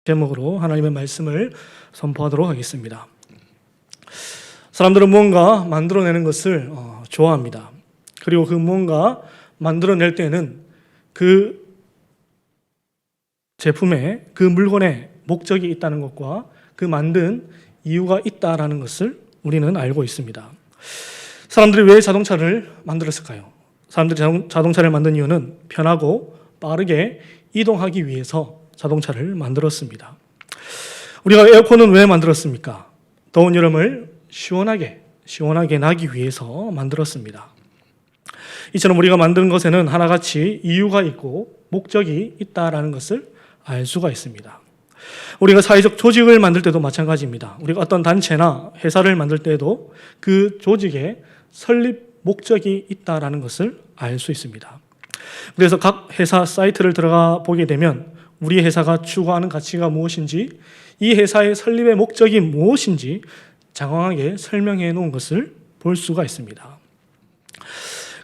제목으로 하나님의 말씀을 선포하도록 하겠습니다. 사람들은 무언가 만들어내는 것을 좋아합니다. 그리고 그 무언가 만들어낼 때는 그 제품에, 그 물건에 목적이 있다는 것과 그 만든 이유가 있다는 것을 우리는 알고 있습니다. 사람들이 왜 자동차를 만들었을까요? 사람들이 자동차를 만든 이유는 편하고 빠르게 이동하기 위해서 자동차를 만들었습니다. 우리가 에어컨은 왜 만들었습니까? 더운 여름을 시원하게 나기 위해서 만들었습니다. 이처럼 우리가 만드는 것에는 하나같이 이유가 있고 목적이 있다는 것을 알 수가 있습니다. 우리가 사회적 조직을 만들 때도 마찬가지입니다. 우리가 어떤 단체나 회사를 만들 때도 그 조직의 설립 목적이 있다는 것을 알 수 있습니다. 그래서 각 회사 사이트를 들어가 보게 되면 우리 회사가 추구하는 가치가 무엇인지, 이 회사의 설립의 목적이 무엇인지 장황하게 설명해 놓은 것을 볼 수가 있습니다.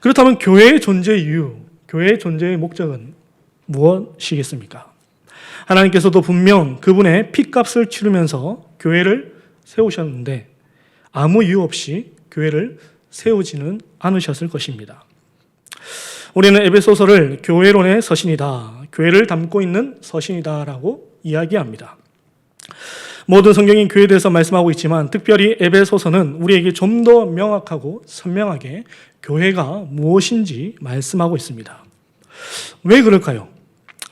그렇다면 교회의 존재 이유, 교회의 존재의 목적은 무엇이겠습니까? 하나님께서도 분명 그분의 핏값을 치르면서 교회를 세우셨는데 아무 이유 없이 교회를 세우지는 않으셨을 것입니다. 우리는 에베소서를 교회론의 서신이다, 교회를 담고 있는 서신이다라고 이야기합니다. 모든 성경이 교회에 대해서 말씀하고 있지만 특별히 에베소서는 우리에게 좀 더 명확하고 선명하게 교회가 무엇인지 말씀하고 있습니다. 왜 그럴까요?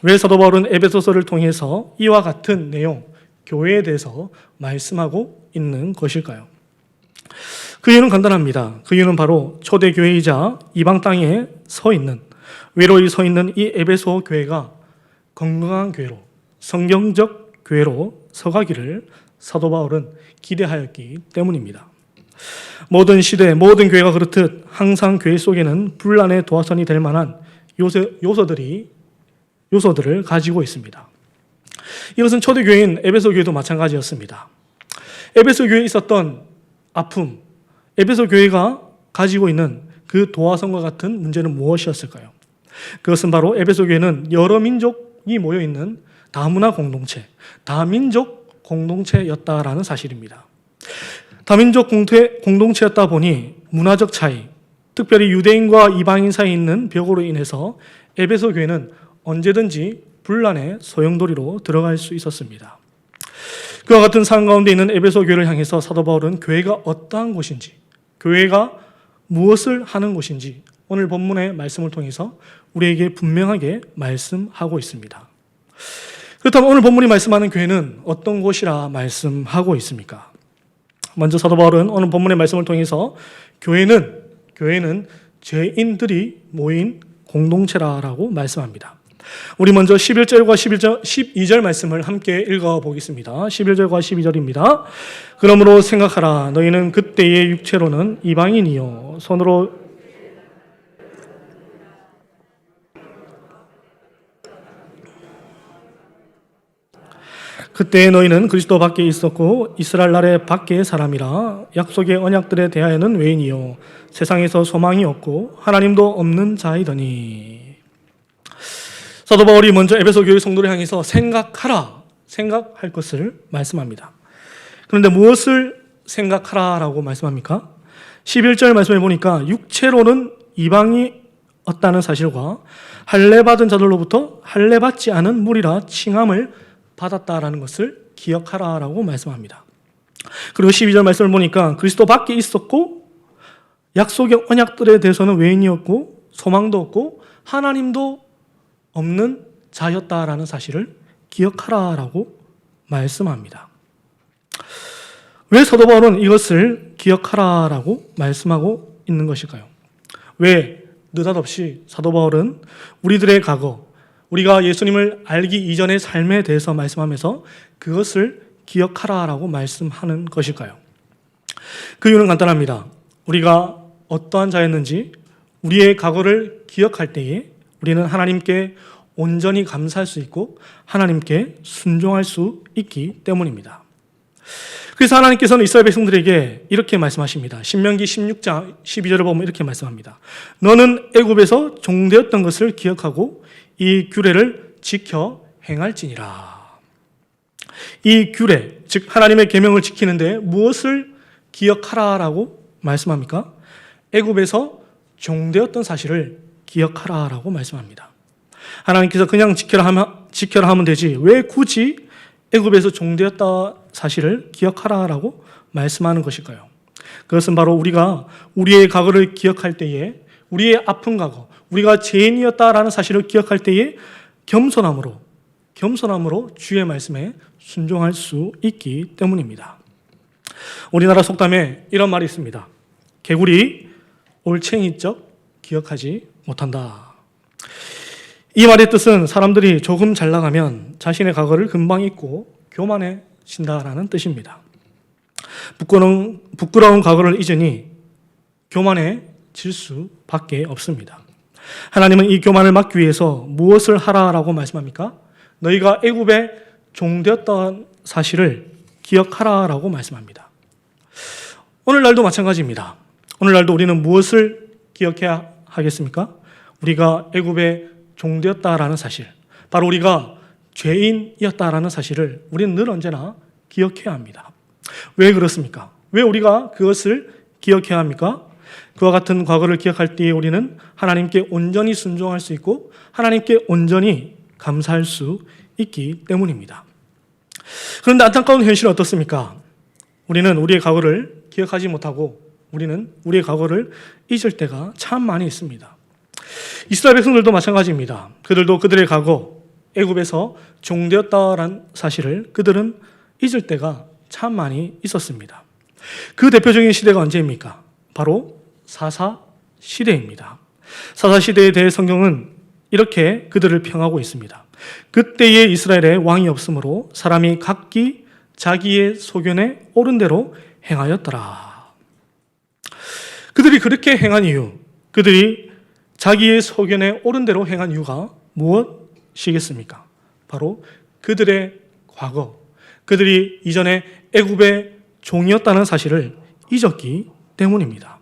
왜 사도 바울은 에베소서를 통해서 이와 같은 내용, 교회에 대해서 말씀하고 있는 것일까요? 그 이유는 간단합니다. 그 이유는 바로 초대교회이자 이방 땅에 외로이 서 있는 이 에베소 교회가 건강한 교회로, 성경적 교회로 서가기를 사도 바울은 기대하였기 때문입니다. 모든 시대, 모든 교회가 그렇듯 항상 교회 속에는 분란의 도화선이 될 만한 요소들을 가지고 있습니다. 이것은 초대교회인 에베소 교회도 마찬가지였습니다. 에베소 교회에 있었던 아픔, 에베소 교회가 가지고 있는 그 도화선과 같은 문제는 무엇이었을까요? 그것은 바로 에베소 교회는 여러 민족이 모여있는 다문화 공동체, 다민족 공동체였다라는 사실입니다. 다민족 공동체였다 보니 문화적 차이, 특별히 유대인과 이방인 사이에 있는 벽으로 인해서 에베소 교회는 언제든지 분란의 소용돌이로 들어갈 수 있었습니다. 그와 같은 상황 가운데 있는 에베소 교회를 향해서 사도 바울은 교회가 어떠한 곳인지, 교회가 무엇을 하는 곳인지 오늘 본문의 말씀을 통해서 우리에게 분명하게 말씀하고 있습니다. 그렇다면 오늘 본문이 말씀하는 교회는 어떤 곳이라 말씀하고 있습니까? 먼저 사도 바울은 오늘 본문의 말씀을 통해서 교회는 죄인들이 모인 공동체라고 말씀합니다. 우리 먼저 11절과 12절 말씀을 함께 읽어보겠습니다. 11절과 12절입니다. 그러므로 생각하라. 너희는 그때의 육체로는 이방인이요 손으로 그때 너희는 그리스도 밖에 있었고 이스라엘 나라의 밖의 사람이라. 약속의 언약들에 대하여는 외인이요 세상에서 소망이 없고 하나님도 없는 자이더니. 사도 바울이 먼저 에베소 교회 성도를 향해서 생각할 것을 말씀합니다. 그런데 무엇을 생각하라라고 말씀합니까? 11절 말씀해 보니까 육체로는 이방이 없다는 사실과 할례받은 자들로부터 할례받지 않은 무리라 칭함을 받았다라는 것을 기억하라라고 말씀합니다. 그리고 12절 말씀을 보니까 그리스도 밖에 있었고 약속의 언약들에 대해서는 외인이었고 소망도 없고 하나님도 없는 자였다라는 사실을 기억하라라고 말씀합니다. 왜 사도 바울은 이것을 기억하라라고 말씀하고 있는 것일까요? 왜 느닷없이 사도 바울은 우리들의 과거, 우리가 예수님을 알기 이전의 삶에 대해서 말씀하면서 그것을 기억하라라고 말씀하는 것일까요? 그 이유는 간단합니다. 우리가 어떠한 자였는지 우리의 과거를 기억할 때에 우리는 하나님께 온전히 감사할 수 있고 하나님께 순종할 수 있기 때문입니다. 그래서 하나님께서는 이스라엘 백성들에게 이렇게 말씀하십니다. 신명기 16장 12절을 보면 이렇게 말씀합니다. 너는 애굽에서 종되었던 것을 기억하고 이 규례를 지켜 행할지니라. 이 규례, 즉 하나님의 계명을 지키는데 무엇을 기억하라라고 말씀합니까? 애굽에서 종되었던 사실을 기억하라라고 말씀합니다. 하나님께서 그냥 지켜라 하면 되지 왜 굳이 애굽에서 종되었다 사실을 기억하라라고 말씀하는 것일까요? 그것은 바로 우리가 우리의 과거를 기억할 때에 우리의 아픈 과거, 우리가 죄인이었다라는 사실을 기억할 때에 겸손함으로 주의 말씀에 순종할 수 있기 때문입니다. 우리나라 속담에 이런 말이 있습니다. 개구리 올챙이적 기억하지 못한다. 이 말의 뜻은 사람들이 조금 잘 나가면 자신의 과거를 금방 잊고 교만해진다라는 뜻입니다. 부끄러운 과거를 잊으니 교만해질 수밖에 없습니다. 하나님은 이 교만을 막기 위해서 무엇을 하라라고 말씀합니까? 너희가 애굽에 종되었던 사실을 기억하라라고 말씀합니다. 오늘날도 마찬가지입니다. 오늘날도 우리는 무엇을 기억해야 하겠습니까? 우리가 애굽에 종되었다라는 사실, 바로 우리가 죄인이었다라는 사실을 우리는 늘 언제나 기억해야 합니다. 왜 그렇습니까? 왜 우리가 그것을 기억해야 합니까? 그와 같은 과거를 기억할 때에 우리는 하나님께 온전히 순종할 수 있고 하나님께 온전히 감사할 수 있기 때문입니다. 그런데 안타까운 현실은 어떻습니까? 우리는 우리의 과거를 기억하지 못하고 우리는 우리의 과거를 잊을 때가 참 많이 있습니다. 이스라엘 백성들도 마찬가지입니다. 그들도 그들의 과거, 애굽에서 종되었다라는 사실을 그들은 잊을 때가 참 많이 있었습니다. 그 대표적인 시대가 언제입니까? 바로 사사 시대입니다. 사사 시대에 대해 성경은 이렇게 그들을 평하고 있습니다. 그때에 이스라엘에 왕이 없으므로 사람이 각기 자기의 소견에 옳은 대로 행하였더라. 그들이 그렇게 행한 이유, 그들이 자기의 소견에 옳은 대로 행한 이유가 무엇이겠습니까? 바로 그들의 과거, 그들이 이전에 애굽의 종이었다는 사실을 잊었기 때문입니다.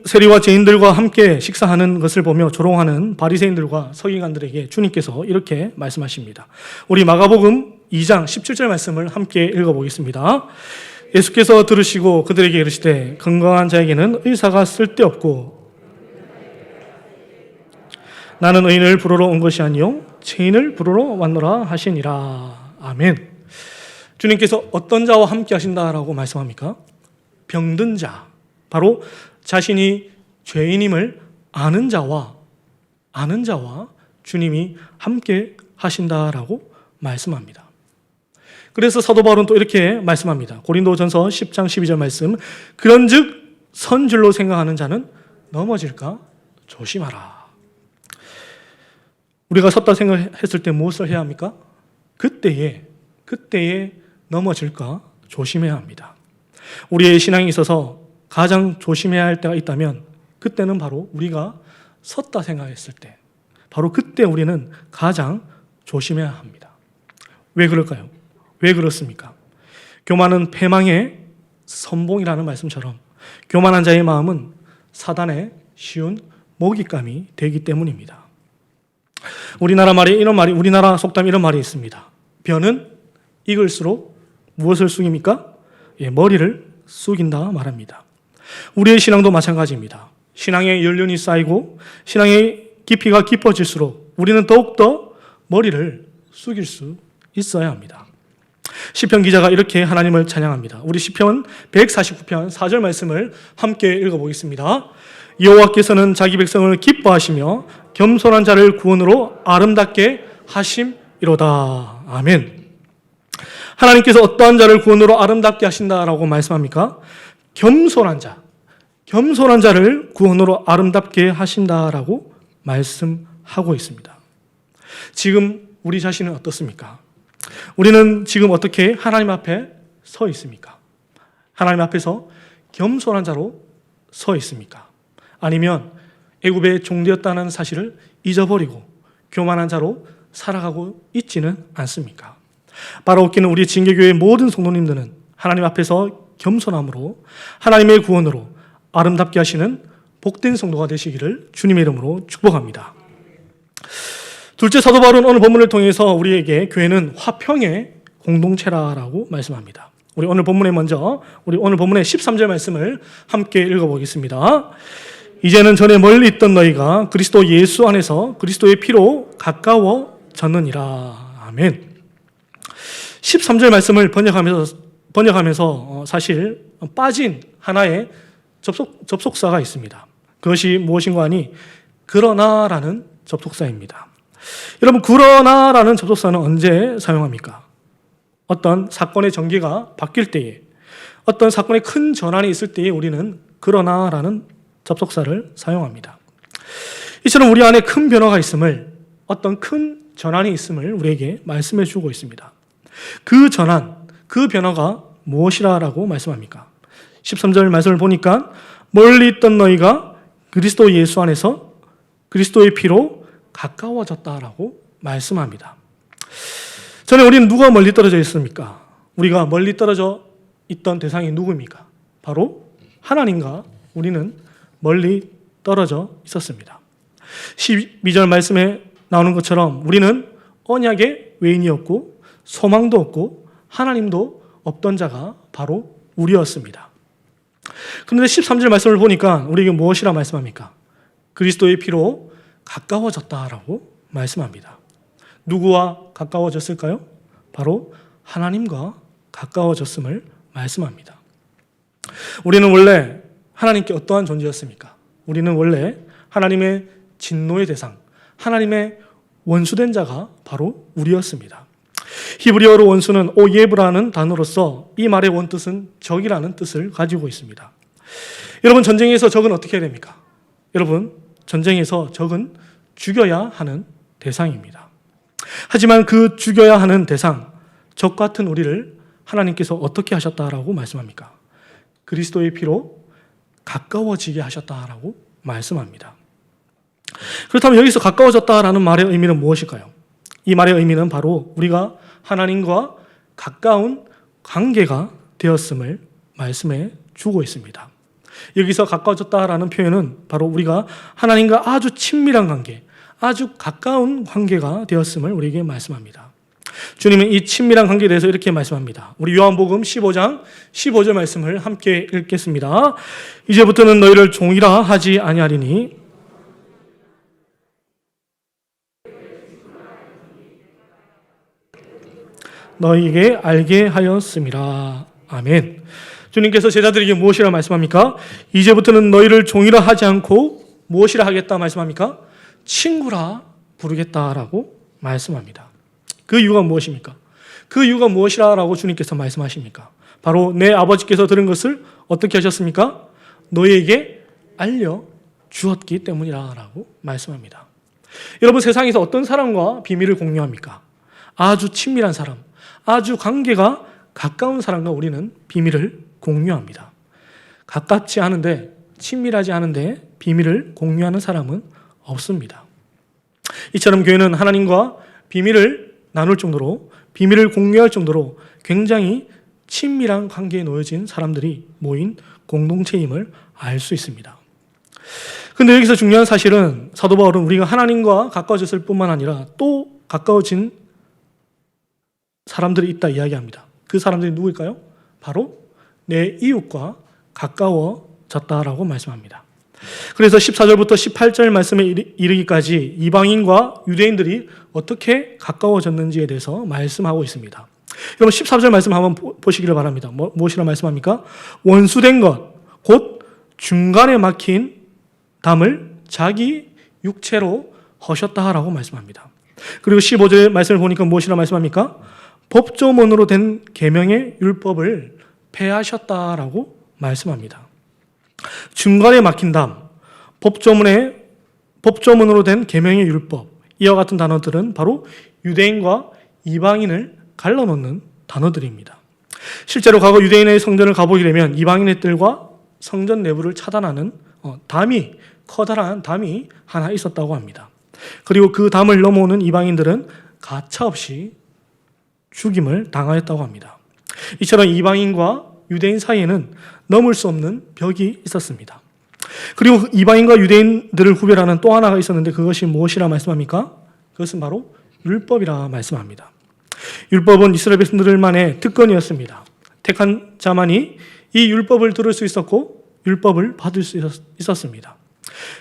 세리와 죄인들과 함께 식사하는 것을 보며 조롱하는 바리새인들과 서기관들에게 주님께서 이렇게 말씀하십니다. 우리 마가복음 2장 17절 말씀을 함께 읽어보겠습니다. 예수께서 들으시고 그들에게 이르시되 건강한 자에게는 의사가 쓸데없고 나는 의인을 부르러 온 것이 아니요 죄인을 부르러 왔노라 하시니라. 아멘. 주님께서 어떤 자와 함께 하신다라고 말씀합니까? 병든 자, 바로 자신이 죄인임을 아는 자와 주님이 함께 하신다라고 말씀합니다. 그래서 사도 바울은 또 이렇게 말씀합니다. 고린도전서 10장 12절 말씀, 그런즉 선줄로 생각하는 자는 넘어질까 조심하라. 우리가 섰다 생각했을 때 무엇을 해야 합니까? 그때에 넘어질까 조심해야 합니다. 우리의 신앙에 있어서 가장 조심해야 할 때가 있다면 그때는 바로 우리가 섰다 생각했을 때, 바로 그때 우리는 가장 조심해야 합니다. 왜 그럴까요? 왜 그렇습니까? 교만은 패망의 선봉이라는 말씀처럼 교만한 자의 마음은 사단의 쉬운 먹잇감이 되기 때문입니다. 우리나라 속담에 이런 말이 있습니다. 벼는 익을수록 무엇을 숙입니까? 머리를 숙인다 말합니다. 우리의 신앙도 마찬가지입니다. 신앙의 연륜이 쌓이고 신앙의 깊이가 깊어질수록 우리는 더욱더 머리를 숙일 수 있어야 합니다. 시편 기자가 이렇게 하나님을 찬양합니다. 우리 시편 149편 4절 말씀을 함께 읽어보겠습니다. 여호와께서는 자기 백성을 기뻐하시며 겸손한 자를 구원으로 아름답게 하심이로다. 아멘. 하나님께서 어떠한 자를 구원으로 아름답게 하신다라고 말씀합니까? 겸손한 자를 구원으로 아름답게 하신다라고 말씀하고 있습니다. 지금 우리 자신은 어떻습니까? 우리는 지금 어떻게 하나님 앞에 서 있습니까? 하나님 앞에서 겸손한 자로 서 있습니까? 아니면 애굽의 종되었다는 사실을 잊어버리고 교만한 자로 살아가고 있지는 않습니까? 바라옵기는 우리 진개교회의 모든 성도님들은 하나님 앞에서 겸손함으로 하나님의 구원으로 아름답게 하시는 복된 성도가 되시기를 주님의 이름으로 축복합니다. 둘째, 사도 바울은 오늘 본문을 통해서 우리에게 교회는 화평의 공동체라고 말씀합니다. 우리 오늘 본문의 13절 말씀을 함께 읽어보겠습니다. 이제는 전에 멀리 있던 너희가 그리스도 예수 안에서 그리스도의 피로 가까워졌느니라. 아멘. 13절 말씀을 번역하면서 사실 빠진 하나의 접속사가 있습니다. 그것이 무엇인가 하니 그러나라는 접속사입니다. 여러분, 그러나라는 접속사는 언제 사용합니까? 어떤 사건의 전개가 바뀔 때에, 어떤 사건의 큰 전환이 있을 때에 우리는 그러나라는 접속사를 사용합니다. 이처럼 우리 안에 큰 변화가 있음을, 어떤 큰 전환이 있음을 우리에게 말씀해 주고 있습니다. 그 전환, 그 변화가 무엇이라고 말씀합니까? 13절 말씀을 보니까 멀리 있던 너희가 그리스도 예수 안에서 그리스도의 피로 가까워졌다라고 말씀합니다. 전에 우리는 누가 멀리 떨어져 있습니까? 우리가 멀리 떨어져 있던 대상이 누구입니까? 바로 하나님과 우리는 멀리 떨어져 있었습니다. 12절 말씀에 나오는 것처럼 우리는 언약의 외인이었고 소망도 없고 하나님도 없던 자가 바로 우리였습니다. 그런데 13절 말씀을 보니까 우리에게 무엇이라 말씀합니까? 그리스도의 피로 가까워졌다라고 말씀합니다. 누구와 가까워졌을까요? 바로 하나님과 가까워졌음을 말씀합니다. 우리는 원래 하나님께 어떠한 존재였습니까? 우리는 원래 하나님의 진노의 대상, 하나님의 원수된 자가 바로 우리였습니다. 히브리어로 원수는 오예브라는 단어로서 이 말의 원뜻은 적이라는 뜻을 가지고 있습니다. 여러분, 전쟁에서 적은 어떻게 해야 됩니까? 여러분, 전쟁에서 적은 죽여야 하는 대상입니다. 하지만 그 죽여야 하는 대상, 적 같은 우리를 하나님께서 어떻게 하셨다라고 말씀합니까? 그리스도의 피로 가까워지게 하셨다라고 말씀합니다. 그렇다면 여기서 가까워졌다라는 말의 의미는 무엇일까요? 이 말의 의미는 바로 우리가 하나님과 가까운 관계가 되었음을 말씀해 주고 있습니다. 여기서 가까워졌다라는 표현은 바로 우리가 하나님과 아주 친밀한 관계, 아주 가까운 관계가 되었음을 우리에게 말씀합니다. 주님은 이 친밀한 관계에 대해서 이렇게 말씀합니다. 우리 요한복음 15장 15절 말씀을 함께 읽겠습니다. 이제부터는 너희를 종이라 하지 아니하리니 너희에게 알게 하였음이라. 아멘. 주님께서 제자들에게 무엇이라 말씀합니까? 이제부터는 너희를 종이라 하지 않고 무엇이라 하겠다 말씀합니까? 친구라 부르겠다라고 말씀합니다. 그 이유가 무엇입니까? 그 이유가 무엇이라고 주님께서 말씀하십니까? 바로 내 아버지께서 들은 것을 어떻게 하셨습니까? 너희에게 알려주었기 때문이라고 말씀합니다. 여러분, 세상에서 어떤 사람과 비밀을 공유합니까? 아주 친밀한 사람, 아주 관계가 가까운 사람과 우리는 비밀을 공유합니다. 가깝지 않은데, 친밀하지 않은데 비밀을 공유하는 사람은 없습니다. 이처럼 교회는 하나님과 비밀을 나눌 정도로, 비밀을 공유할 정도로 굉장히 친밀한 관계에 놓여진 사람들이 모인 공동체임을 알 수 있습니다. 그런데 여기서 중요한 사실은 사도 바울은 우리가 하나님과 가까워졌을 뿐만 아니라 또 가까워진 사람들이 있다 이야기합니다. 그 사람들이 누구일까요? 바로 내 이웃과 가까워졌다라고 말씀합니다. 그래서 14절부터 18절 말씀에 이르기까지 이방인과 유대인들이 어떻게 가까워졌는지에 대해서 말씀하고 있습니다. 여러분, 14절 말씀 한번 보시기를 바랍니다. 무엇이라 말씀합니까? 원수된 것, 곧 중간에 막힌 담을 자기 육체로 허셨다라고 말씀합니다. 그리고 15절 말씀을 보니까 무엇이라 말씀합니까? 법조문으로 된 계명의 율법을 폐하셨다라고 말씀합니다. 중간에 막힌 담, 법조문으로 된 계명의 율법, 이와 같은 단어들은 바로 유대인과 이방인을 갈라놓는 단어들입니다. 실제로 과거 유대인의 성전을 가보게 되면 이방인의 뜰과 성전 내부를 차단하는 커다란 담이 하나 있었다고 합니다. 그리고 그 담을 넘어오는 이방인들은 가차없이 죽임을 당하였다고 합니다. 이처럼 이방인과 유대인 사이에는 넘을 수 없는 벽이 있었습니다. 그리고 이방인과 유대인들을 구별하는 또 하나가 있었는데 그것이 무엇이라 말씀합니까? 그것은 바로 율법이라 말씀합니다. 율법은 이스라엘 백성들만의 특권이었습니다. 택한 자만이 이 율법을 들을 수 있었고 율법을 받을 수 있었습니다.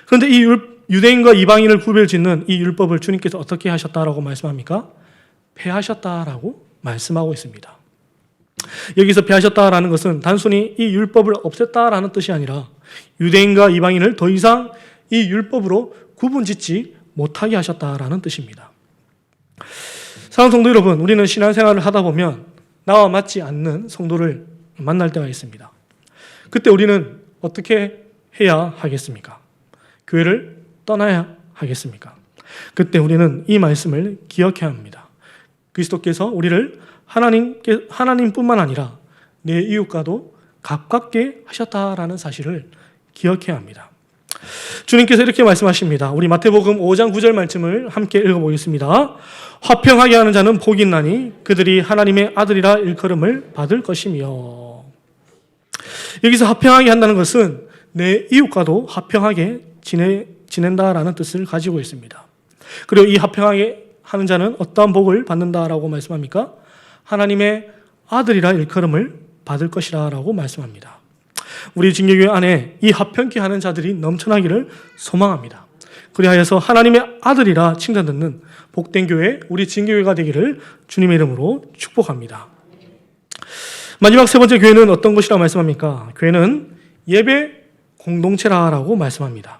그런데 이 유대인과 이방인을 구별짓는 이 율법을 주님께서 어떻게 하셨다라고 말씀합니까? 폐하셨다라고 말씀하고 있습니다. 여기서 폐하셨다라는 것은 단순히 이 율법을 없앴다라는 뜻이 아니라 유대인과 이방인을 더 이상 이 율법으로 구분짓지 못하게 하셨다라는 뜻입니다. 사랑하는 성도 여러분, 우리는 신앙생활을 하다 보면 나와 맞지 않는 성도를 만날 때가 있습니다. 그때 우리는 어떻게 해야 하겠습니까? 교회를 떠나야 하겠습니까? 그때 우리는 이 말씀을 기억해야 합니다. 그리스도께서 우리를 하나님뿐만 아니라 내 이웃과도 가깝게 하셨다라는 사실을 기억해야 합니다. 주님께서 이렇게 말씀하십니다. 우리 마태복음 5장 9절 말씀을 함께 읽어보겠습니다. 화평하게 하는 자는 복이 있나니 그들이 하나님의 아들이라 일컬음을 받을 것이며. 여기서 화평하게 한다는 것은 내 이웃과도 화평하게 지낸다라는 뜻을 가지고 있습니다. 그리고 이 화평하게 하는 자는 어떠한 복을 받는다라고 말씀합니까? 하나님의 아들이라 일컬음을 받을 것이라 라고 말씀합니다. 우리 진교교회 안에 이 화평케 하는 자들이 넘쳐나기를 소망합니다. 그리하여서 하나님의 아들이라 칭찬듣는 복된 교회, 우리 진교회가 되기를 주님의 이름으로 축복합니다. 마지막 세 번째 교회는 어떤 것이라 말씀합니까? 교회는 예배 공동체라고 말씀합니다.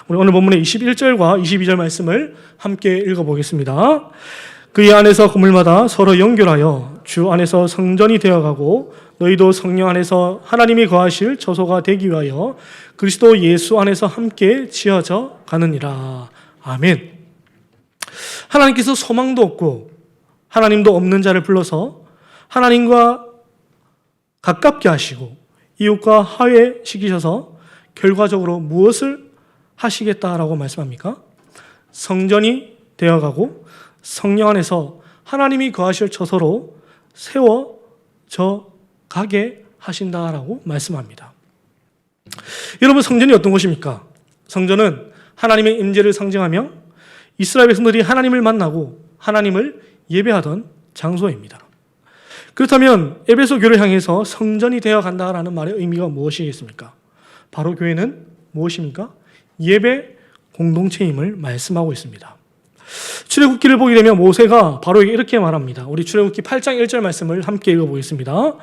우리 오늘 본문의 21절과 22절 말씀을 함께 읽어보겠습니다. 그의 안에서 건물마다 서로 연결하여 주 안에서 성전이 되어가고 너희도 성령 안에서 하나님이 거하실 처소가 되기 위하여 그리스도 예수 안에서 함께 지어져 가느니라. 아멘. 하나님께서 소망도 없고 하나님도 없는 자를 불러서 하나님과 가깝게 하시고 이웃과 화해시키셔서 결과적으로 무엇을 하시겠다라고 말씀합니까? 성전이 되어가고 성령 안에서 하나님이 거하실 처소로 세워져 가게 하신다라고 말씀합니다. 여러분, 성전이 어떤 곳입니까? 성전은 하나님의 임재를 상징하며 이스라엘 백성들이 하나님을 만나고 하나님을 예배하던 장소입니다. 그렇다면 에베소 교회를 향해서 성전이 되어 간다라는 말의 의미가 무엇이겠습니까? 바로 교회는 무엇입니까? 예배 공동체임을 말씀하고 있습니다. 출애굽기를 보게 되면 모세가 바로에게 이렇게 말합니다. 우리 출애굽기 8장 1절 말씀을 함께 읽어보겠습니다.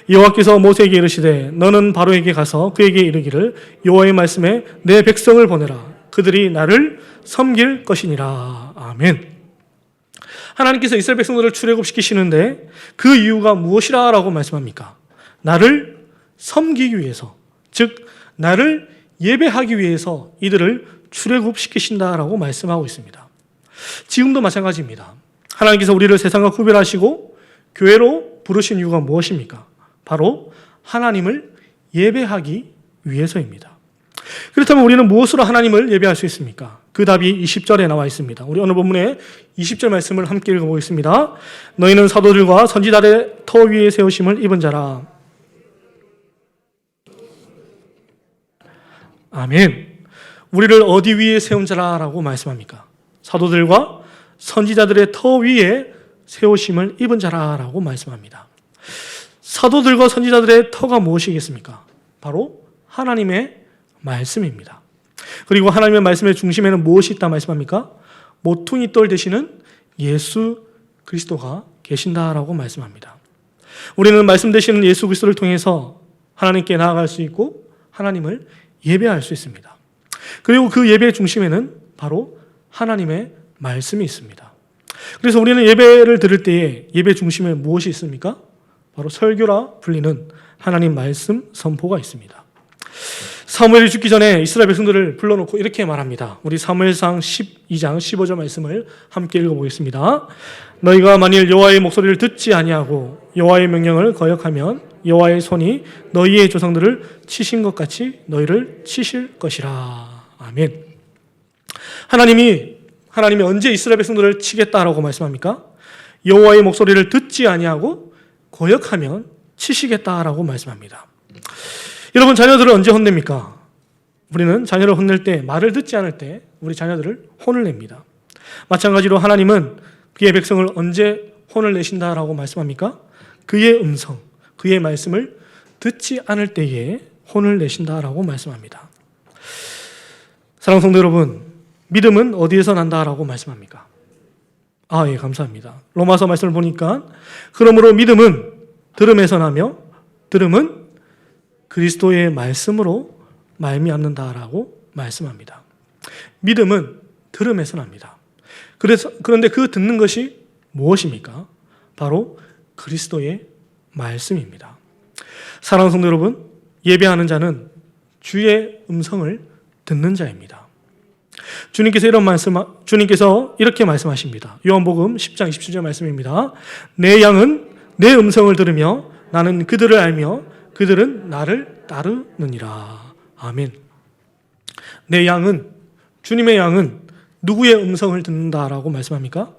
여호와께서 모세에게 이르시되 너는 바로에게 가서 그에게 이르기를 여호와의 말씀에 내 백성을 보내라. 그들이 나를 섬길 것이니라. 아멘. 하나님께서 이스라엘 백성들을 출애굽시키시는데 그 이유가 무엇이라고 말씀합니까? 나를 섬기기 위해서, 즉 나를 예배하기 위해서 이들을 출애굽시키신다라고 말씀하고 있습니다. 지금도 마찬가지입니다. 하나님께서 우리를 세상과 구별하시고 교회로 부르신 이유가 무엇입니까? 바로 하나님을 예배하기 위해서입니다. 그렇다면 우리는 무엇으로 하나님을 예배할 수 있습니까? 그 답이 20절에 나와 있습니다. 우리 오늘 본문의 20절 말씀을 함께 읽어보겠습니다. 너희는 사도들과 선지자들의 터 위에 세우심을 입은 자라. 아멘. 우리를 어디 위에 세운 자라라고 말씀합니까? 사도들과 선지자들의 터 위에 세우심을 입은 자라라고 말씀합니다. 사도들과 선지자들의 터가 무엇이겠습니까? 바로 하나님의 말씀입니다. 그리고 하나님의 말씀의 중심에는 무엇이 있다 말씀합니까? 모퉁이 돌 되시는 예수 그리스도가 계신다라고 말씀합니다. 우리는 말씀 되시는 예수 그리스도를 통해서 하나님께 나아갈 수 있고 하나님을 예배할 수 있습니다. 그리고 그 예배의 중심에는 바로 하나님의 말씀이 있습니다. 그래서 우리는 예배를 드릴 때에 예배 중심에 무엇이 있습니까? 바로 설교라 불리는 하나님 말씀 선포가 있습니다. 사무엘이 죽기 전에 이스라엘 백성들을 불러놓고 이렇게 말합니다. 우리 사무엘상 12장 15절 말씀을 함께 읽어보겠습니다. 너희가 만일 여호와의 목소리를 듣지 아니하고 여호와의 명령을 거역하면 여호와의 손이 너희의 조상들을 치신 것 같이 너희를 치실 것이라. 아멘. 하나님이 언제 이스라엘 백성들을 치겠다라고 말씀합니까? 여호와의 목소리를 듣지 아니하고 거역하면 치시겠다라고 말씀합니다. 여러분, 자녀들을 언제 혼냅니까? 우리는 자녀를 혼낼 때, 말을 듣지 않을 때 우리 자녀들을 혼을 냅니다. 마찬가지로 하나님은 그의 백성을 언제 혼을 내신다라고 말씀합니까? 그의 음성, 그의 말씀을 듣지 않을 때에 혼을 내신다라고 말씀합니다. 사랑하는 성도 여러분, 믿음은 어디에서 난다라고 말씀합니까? 예, 감사합니다. 로마서 말씀을 보니까 그러므로 믿음은 들음에서 나며 들음은 그리스도의 말씀으로 말미암는다라고 말씀합니다. 믿음은 들음에서 납니다. 그런데 그 듣는 것이 무엇입니까? 바로 그리스도의 말씀입니다. 사랑하는 성도 여러분, 예배하는 자는 주의 음성을 듣는 자입니다. 주님께서 이렇게 말씀하십니다. 요한복음 10장 27절 말씀입니다. 내 양은 내 음성을 들으며 나는 그들을 알며 그들은 나를 따르느니라. 아멘. 내 양은, 주님의 양은 누구의 음성을 듣는다라고 말씀합니까?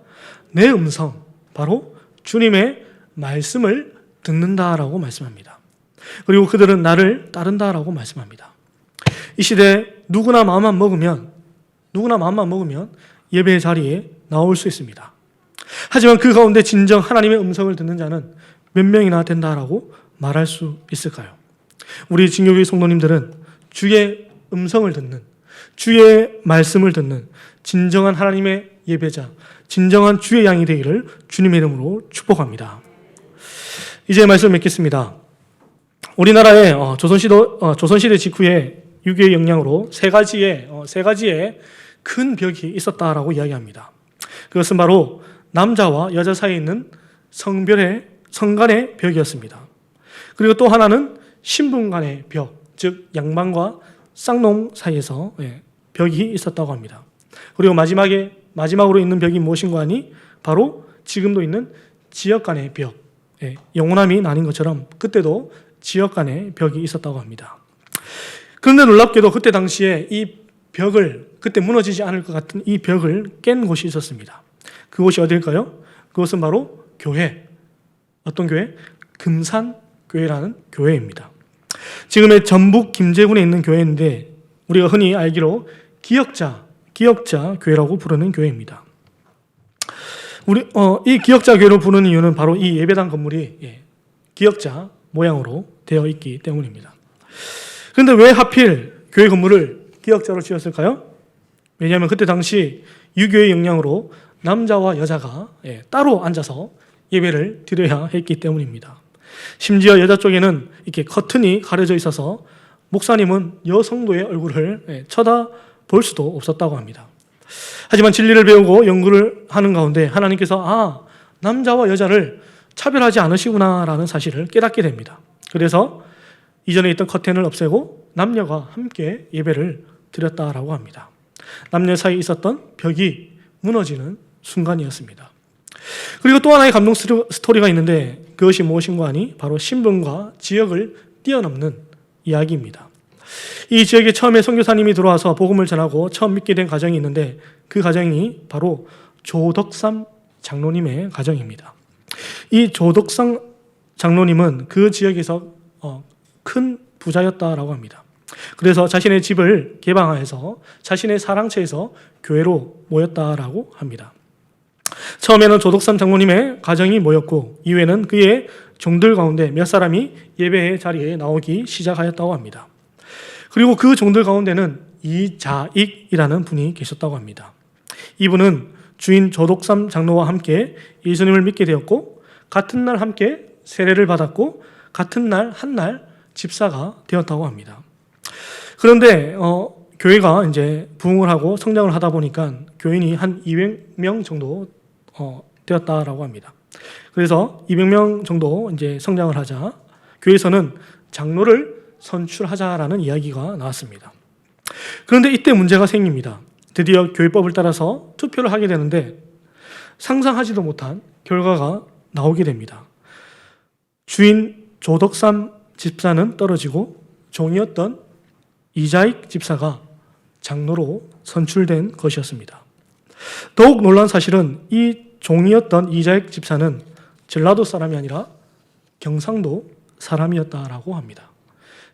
내 음성, 바로 주님의 말씀을 듣는다라고 말씀합니다. 그리고 그들은 나를 따른다라고 말씀합니다. 이 시대에 누구나 마음만 먹으면 예배의 자리에 나올 수 있습니다. 하지만 그 가운데 진정 하나님의 음성을 듣는 자는 몇 명이나 된다라고 말할 수 있을까요? 우리 진교회 성도님들은 주의 음성을 듣는, 주의 말씀을 듣는 진정한 하나님의 예배자, 진정한 주의 양이 되기를 주님의 이름으로 축복합니다. 이제 말씀을 맺겠습니다. 우리나라의 조선시대 직후에 유교의 영향으로 세 가지의 큰 벽이 있었다라고 이야기합니다. 그것은 바로 남자와 여자 사이에 있는 성간의 벽이었습니다. 그리고 또 하나는 신분 간의 벽, 즉 양반과 쌍놈 사이에서 벽이 있었다고 합니다. 그리고 마지막으로 있는 벽이 무엇인가 하니 바로 지금도 있는 지역 간의 벽, 영원함이 나뉜 것처럼 그때도 지역 간의 벽이 있었다고 합니다. 그런데 놀랍게도 그때 당시에 이 벽을, 그때 무너지지 않을 것 같은 이 벽을 깬 곳이 있었습니다. 그곳이 어딜까요? 그것은 바로 교회. 어떤 교회? 금산교회라는 교회입니다. 지금의 전북 김제군에 있는 교회인데 우리가 흔히 알기로 기역자 교회라고 부르는 교회입니다. 이 기역자 교회로 부르는 이유는 바로 이 예배당 건물이 기역자 모양으로 되어 있기 때문입니다. 그런데 왜 하필 교회 건물을 기역자로 지었을까요? 왜냐하면 그때 당시 유교의 영향으로 남자와 여자가 따로 앉아서 예배를 드려야 했기 때문입니다. 심지어 여자 쪽에는 이렇게 커튼이 가려져 있어서 목사님은 여성도의 얼굴을 쳐다볼 수도 없었다고 합니다. 하지만 진리를 배우고 연구를 하는 가운데 하나님께서 남자와 여자를 차별하지 않으시구나라는 사실을 깨닫게 됩니다. 그래서 이전에 있던 커튼을 없애고 남녀가 함께 예배를 드렸다라고 합니다. 남녀 사이에 있었던 벽이 무너지는 순간이었습니다. 그리고 또 하나의 감동 스토리가 있는데 그것이 무엇인가 하니 바로 신분과 지역을 뛰어넘는 이야기입니다. 이 지역에 처음에 선교사님이 들어와서 복음을 전하고 처음 믿게 된 가정이 있는데 그 가정이 바로 조덕삼 장로님의 가정입니다. 이 조덕삼 장로님은 그 지역에서 큰 부자였다라고 합니다. 그래서 자신의 집을 개방해서 자신의 사랑채에서 교회로 모였다라고 합니다. 처음에는 조덕삼 장로님의 가정이 모였고 이후에는 그의 종들 가운데 몇 사람이 예배의 자리에 나오기 시작하였다고 합니다. 그리고 그 종들 가운데는 이자익이라는 분이 계셨다고 합니다. 이분은 주인 조덕삼 장로와 함께 예수님을 믿게 되었고 같은 날 함께 세례를 받았고 같은 날 한날 집사가 되었다고 합니다. 그런데 교회가 이제 부흥을 하고 성장을 하다 보니까 교인이 한 200명 정도 되었다라고 합니다. 그래서 200명 정도 이제 성장을 하자 교회에서는 장로를 선출하자라는 이야기가 나왔습니다. 그런데 이때 문제가 생깁니다. 드디어 교회법을 따라서 투표를 하게 되는데 상상하지도 못한 결과가 나오게 됩니다. 주인 조덕삼 집사는 떨어지고 종이었던 이자익 집사가 장로로 선출된 것이었습니다. 더욱 놀라운 사실은 이 종이었던 이자익 집사는 전라도 사람이 아니라 경상도 사람이었다라고 합니다.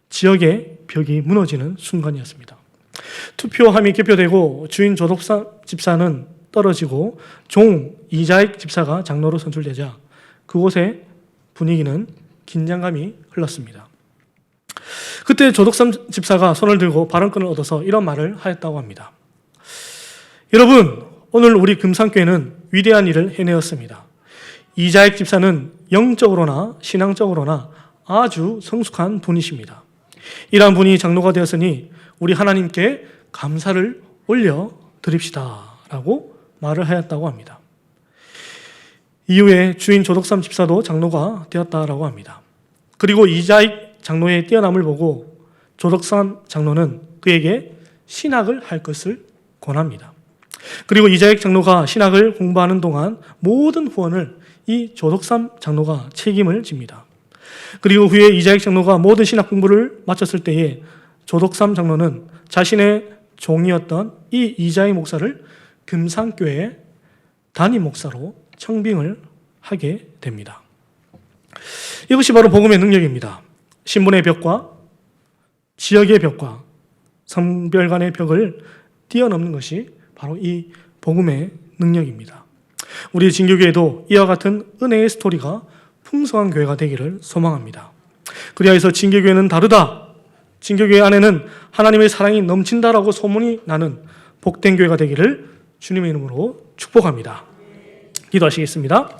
지역의 벽이 무너지는 순간이었습니다. 투표함이 개표되고 주인 조덕삼 집사는 떨어지고 종 이자익 집사가 장로로 선출되자 그곳의 분위기는 긴장감이 흘렀습니다. 그때 조덕삼 집사가 손을 들고 발언권을 얻어서 이런 말을 하였다고 합니다. 여러분, 오늘 우리 금산교회는 위대한 일을 해내었습니다. 이자익 집사는 영적으로나 신앙적으로나 아주 성숙한 분이십니다. 이러한 분이 장로가 되었으니 우리 하나님께 감사를 올려드립시다 라고 말을 하였다고 합니다. 이후에 주인 조덕삼 집사도 장로가 되었다라고 합니다. 그리고 이자익 장로의 뛰어남을 보고 조덕삼 장로는 그에게 신학을 할 것을 권합니다. 그리고 이자익 장로가 신학을 공부하는 동안 모든 후원을 이 조덕삼 장로가 책임을 집니다. 그리고 후에 이자익 장로가 모든 신학 공부를 마쳤을 때에 조덕삼 장로는 자신의 종이었던 이 이자익 목사를 금산교회 담임 목사로 청빙을 하게 됩니다. 이것이 바로 복음의 능력입니다. 신분의 벽과 지역의 벽과 성별 간의 벽을 뛰어넘는 것이 바로 이 복음의 능력입니다. 우리 진교교회도 이와 같은 은혜의 스토리가 풍성한 교회가 되기를 소망합니다. 그리하여서 진교교회는 다르다. 진교교회 안에는 하나님의 사랑이 넘친다라고 소문이 나는 복된 교회가 되기를 주님의 이름으로 축복합니다. 기도하시겠습니다.